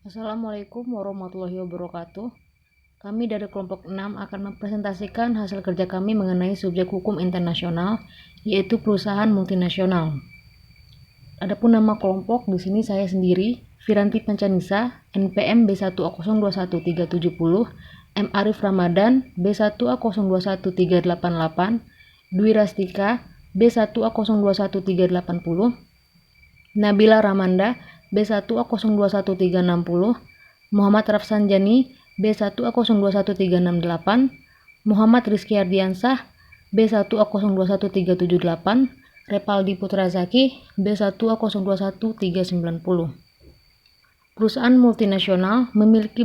Assalamualaikum warahmatullahi wabarakatuh. Kami dari kelompok 6 akan mempresentasikan hasil kerja kami mengenai subjek hukum internasional, yaitu perusahaan multinasional. Adapun nama kelompok di sini saya sendiri, Firanti Pancanisa, NPM B1021370, M Arif Ramadan B1A021388, Dwi Rastika B1A021380, Nabila Ramanda B1A021360, Muhammad Rafsanjani B1A021368, Muhammad Rizky Ardiansah B1A021378, Repaldi Putrazaki B1A021390. Perusahaan multinasional memiliki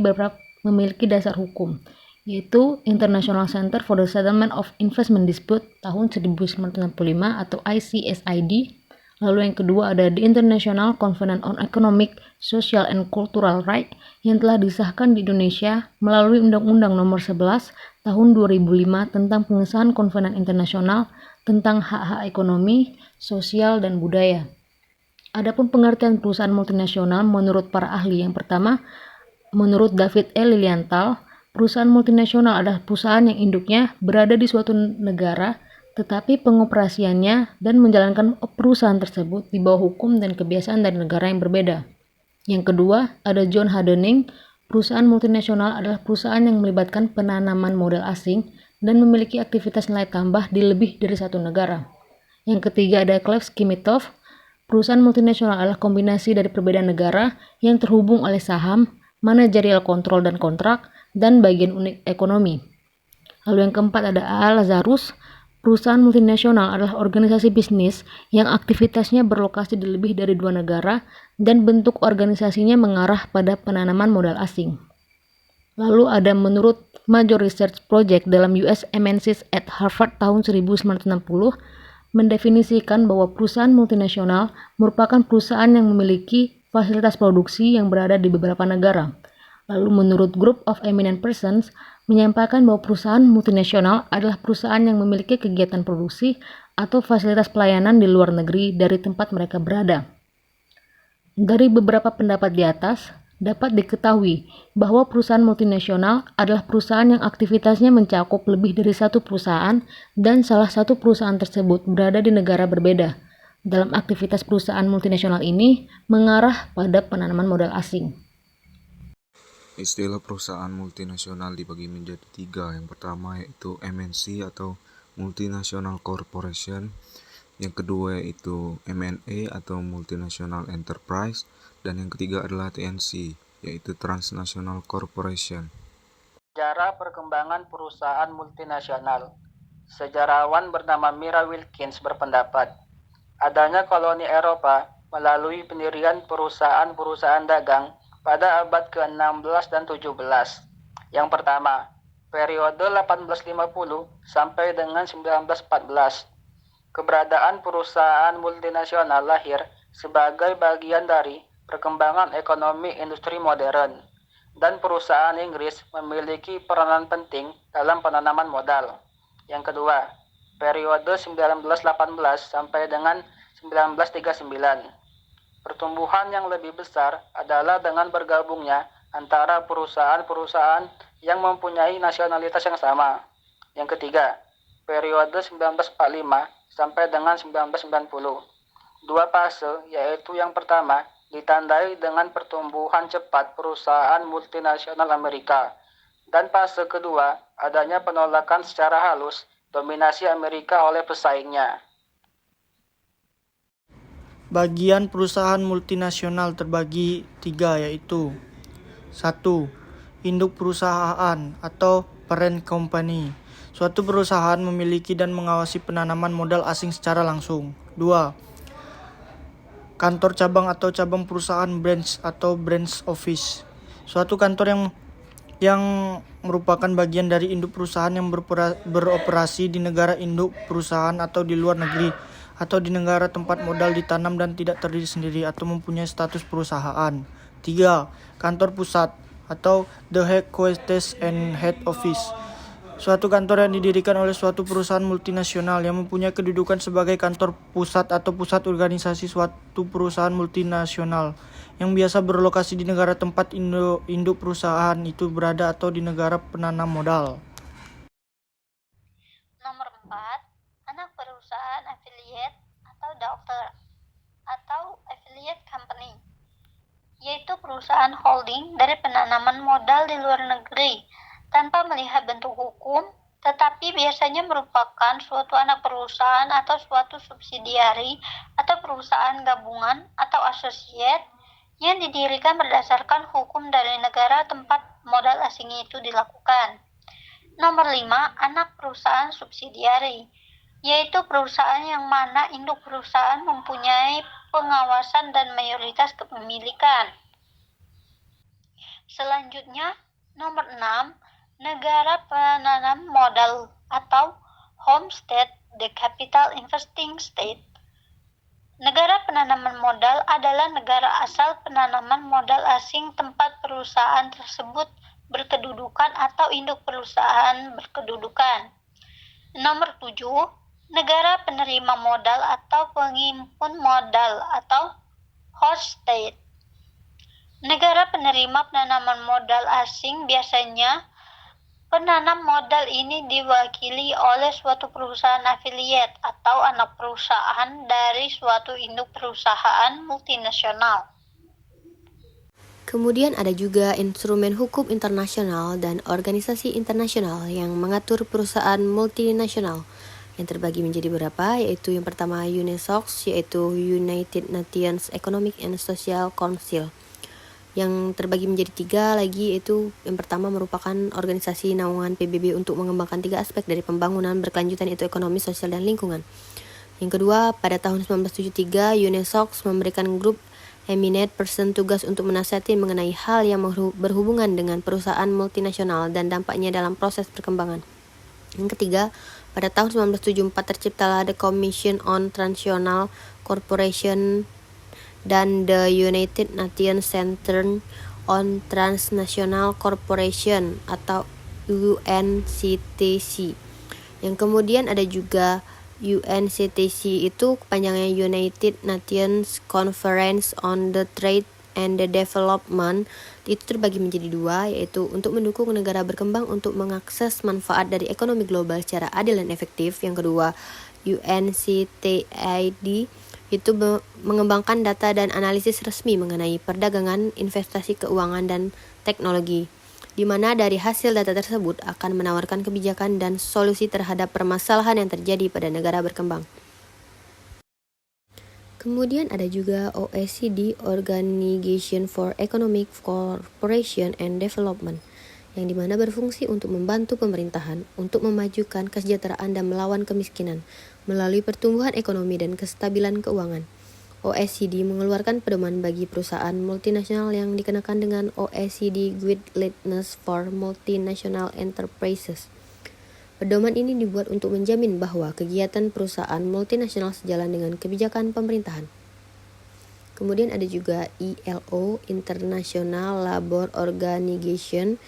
dasar hukum, yaitu International Center for the Settlement of Investment Dispute tahun 1965 atau ICSID. Lalu yang kedua ada The International Covenant on Economic, Social, and Cultural Rights yang telah disahkan di Indonesia melalui Undang-Undang Nomor 11 Tahun 2005 tentang pengesahan Kovenant Internasional tentang hak-hak ekonomi, sosial, dan budaya. Adapun pengertian perusahaan multinasional menurut para ahli, yang pertama, menurut David L. Lilienthal, perusahaan multinasional adalah perusahaan yang induknya berada di suatu negara, tetapi pengoperasiannya dan menjalankan perusahaan tersebut di bawah hukum dan kebiasaan dari negara yang berbeda. Yang kedua, ada John Hadening, perusahaan multinasional adalah perusahaan yang melibatkan penanaman modal asing dan memiliki aktivitas nilai tambah di lebih dari satu negara. Yang ketiga, ada Cleves Kimitov, perusahaan multinasional adalah kombinasi dari perbedaan negara yang terhubung oleh saham, manajerial kontrol dan kontrak, dan bagian unik ekonomi. Lalu yang keempat ada A. Lazarus, perusahaan multinasional adalah organisasi bisnis yang aktivitasnya berlokasi di lebih dari dua negara dan bentuk organisasinya mengarah pada penanaman modal asing. Lalu ada menurut Major Research Project dalam US MNCs at Harvard tahun 1960 mendefinisikan bahwa perusahaan multinasional merupakan perusahaan yang memiliki fasilitas produksi yang berada di beberapa negara. Lalu menurut Group of Eminent Persons menyampaikan bahwa perusahaan multinasional adalah perusahaan yang memiliki kegiatan produksi atau fasilitas pelayanan di luar negeri dari tempat mereka berada. Dari beberapa pendapat di atas, dapat diketahui bahwa perusahaan multinasional adalah perusahaan yang aktivitasnya mencakup lebih dari satu perusahaan dan salah satu perusahaan tersebut berada di negara berbeda. Dalam aktivitas perusahaan multinasional ini mengarah pada penanaman modal asing. Istilah perusahaan multinasional dibagi menjadi tiga. Yang pertama yaitu MNC atau Multinational Corporation. Yang kedua yaitu M&A atau Multinational Enterprise. Dan yang ketiga adalah TNC, yaitu Transnational Corporation. Sejarah perkembangan perusahaan multinasional. Sejarawan bernama Mira Wilkins berpendapat, adanya koloni Eropa melalui pendirian perusahaan-perusahaan dagang pada abad ke-16 dan 17. Yang pertama, periode 1850 sampai dengan 1914. Keberadaan perusahaan multinasional lahir sebagai bagian dari perkembangan ekonomi industri modern, dan perusahaan Inggris memiliki peranan penting dalam penanaman modal. Yang kedua, periode 1918 sampai dengan 1939. Pertumbuhan yang lebih besar adalah dengan bergabungnya antara perusahaan-perusahaan yang mempunyai nasionalitas yang sama. Yang ketiga, periode 1945 sampai dengan 1990. Dua fase, yaitu yang pertama ditandai dengan pertumbuhan cepat perusahaan multinasional Amerika, dan fase kedua adanya penolakan secara halus dominasi Amerika oleh pesaingnya. Bagian perusahaan multinasional terbagi tiga, yaitu 1. Induk perusahaan atau parent company. Suatu perusahaan memiliki dan mengawasi penanaman modal asing secara langsung. 2. Kantor cabang atau cabang perusahaan, branch atau branch office. Suatu kantor yang merupakan bagian dari induk perusahaan yang beroperasi di negara induk perusahaan atau di luar negeri atau di negara tempat modal ditanam dan tidak terdiri sendiri atau mempunyai status perusahaan. 3. Kantor pusat atau the headquarters and head office. Suatu kantor yang didirikan oleh suatu perusahaan multinasional yang mempunyai kedudukan sebagai kantor pusat atau pusat organisasi suatu perusahaan multinasional yang biasa berlokasi di negara tempat induk perusahaan itu berada atau di negara penanam modal. Nomor 4, anak perusahaan affiliate atau daughter atau affiliate company, yaitu perusahaan holding dari penanaman modal di luar negeri tanpa melihat bentuk hukum, tetapi biasanya merupakan suatu anak perusahaan atau suatu subsidiari atau perusahaan gabungan atau associate yang didirikan berdasarkan hukum dari negara tempat modal asing itu dilakukan. Nomor 5, anak perusahaan subsidiari, yaitu perusahaan yang mana induk perusahaan mempunyai pengawasan dan mayoritas kepemilikan. Selanjutnya, nomor 6, negara penanam modal atau home state, the capital investing state. Negara penanaman modal adalah negara asal penanaman modal asing tempat perusahaan tersebut berkedudukan atau induk perusahaan berkedudukan. Nomor 7, negara penerima modal atau pengimpun modal atau host state. Negara penerima penanaman modal asing biasanya penanam modal ini diwakili oleh suatu perusahaan affiliate atau anak perusahaan dari suatu induk perusahaan multinasional. Kemudian ada juga instrumen hukum internasional dan organisasi internasional yang mengatur perusahaan multinasional yang terbagi menjadi beberapa, yaitu yang pertama UNESOC, yaitu United Nations Economic and Social Council. Yang terbagi menjadi 3 lagi, yaitu yang pertama merupakan organisasi naungan PBB untuk mengembangkan 3 aspek dari pembangunan berkelanjutan, yaitu ekonomi, sosial, dan lingkungan. Yang kedua, pada tahun 1973 UNESOC memberikan grup eminent person tugas untuk menasihati mengenai hal yang berhubungan dengan perusahaan multinasional dan dampaknya dalam proses perkembangan. Yang ketiga, pada tahun 1974 terciptalah The Commission on Transnational Corporation dan The United Nations Center on Transnational Corporation atau UNCTC. Yang kemudian ada juga UNCTC, itu kepanjangannya United Nations Conference on the Trade and the Development. Itu terbagi menjadi 2, yaitu untuk mendukung negara berkembang untuk mengakses manfaat dari ekonomi global secara adil dan efektif. Yang kedua, UNCTAD itu mengembangkan data dan analisis resmi mengenai perdagangan, investasi, keuangan, dan teknologi, di mana dari hasil data tersebut akan menawarkan kebijakan dan solusi terhadap permasalahan yang terjadi pada negara berkembang. Kemudian ada juga OECD, Organization for Economic Cooperation and Development, yang dimana berfungsi untuk membantu pemerintahan untuk memajukan kesejahteraan dan melawan kemiskinan melalui pertumbuhan ekonomi dan kestabilan keuangan. OECD mengeluarkan pedoman bagi perusahaan multinasional yang dikenakan dengan OECD Guidelines for Multinational Enterprises. Pedoman ini dibuat untuk menjamin bahwa kegiatan perusahaan multinasional sejalan dengan kebijakan pemerintahan. Kemudian ada juga ILO, International Labour Organization,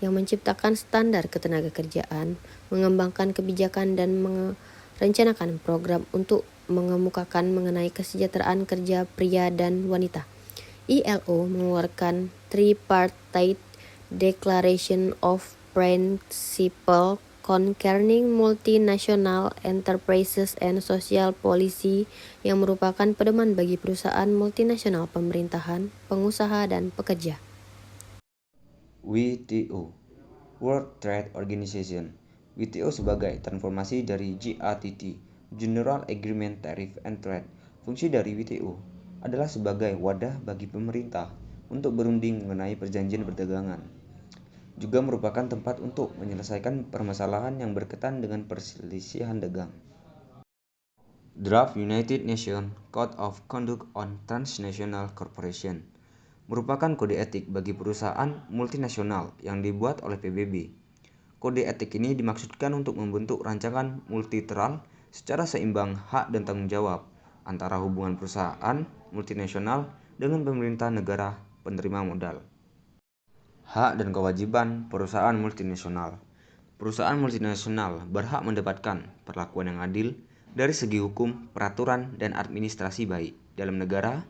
yang menciptakan standar ketenagakerjaan, mengembangkan kebijakan dan merencanakan program untuk mengemukakan mengenai kesejahteraan kerja pria dan wanita. ILO mengeluarkan Tripartite Declaration of Principles Concerning Multinational Enterprises and Social Policy, yang merupakan pedoman bagi perusahaan multinasional, pemerintahan, pengusaha, dan pekerja. WTO, World Trade Organization. WTO sebagai transformasi dari GATT, General Agreement Tariff and Trade. Fungsi dari WTO adalah sebagai wadah bagi pemerintah untuk berunding mengenai perjanjian perdagangan. Juga merupakan tempat untuk menyelesaikan permasalahan yang berkaitan dengan perselisihan dagang. Draft United Nations Code of Conduct on Transnational Corporation merupakan kode etik bagi perusahaan multinasional yang dibuat oleh PBB. Kode etik ini dimaksudkan untuk membentuk rancangan multilateral secara seimbang hak dan tanggung jawab antara hubungan perusahaan multinasional dengan pemerintah negara penerima modal. Hak dan kewajiban perusahaan multinasional. Perusahaan multinasional berhak mendapatkan perlakuan yang adil dari segi hukum, peraturan, dan administrasi baik dalam negara,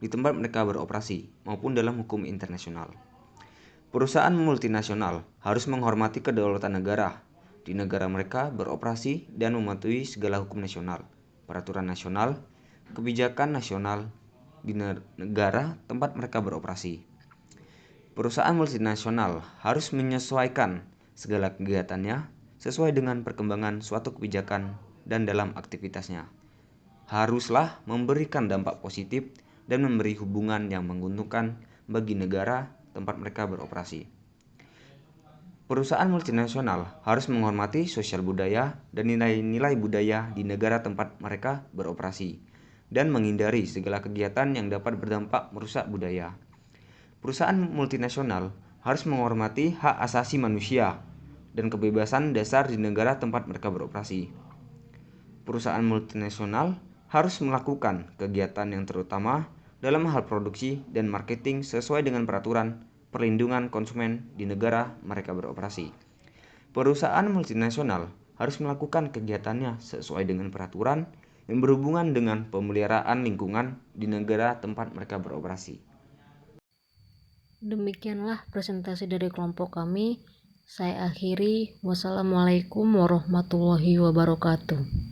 di tempat mereka beroperasi, maupun dalam hukum internasional. Perusahaan multinasional harus menghormati kedaulatan negara di negara mereka beroperasi dan mematuhi segala hukum nasional, peraturan nasional, kebijakan nasional di negara tempat mereka beroperasi. Perusahaan multinasional harus menyesuaikan segala kegiatannya sesuai dengan perkembangan suatu kebijakan dan dalam aktivitasnya. Haruslah memberikan dampak positif dan memberi hubungan yang menguntungkan bagi negara tempat mereka beroperasi. Perusahaan multinasional harus menghormati sosial budaya dan nilai-nilai budaya di negara tempat mereka beroperasi dan menghindari segala kegiatan yang dapat berdampak merusak budaya. Perusahaan multinasional harus menghormati hak asasi manusia dan kebebasan dasar di negara tempat mereka beroperasi. Perusahaan multinasional harus melakukan kegiatan yang terutama dalam hal produksi dan marketing sesuai dengan peraturan perlindungan konsumen di negara mereka beroperasi. Perusahaan multinasional harus melakukan kegiatannya sesuai dengan peraturan yang berhubungan dengan pemeliharaan lingkungan di negara tempat mereka beroperasi. Demikianlah presentasi dari kelompok kami. Saya akhiri. Wassalamualaikum warahmatullahi wabarakatuh.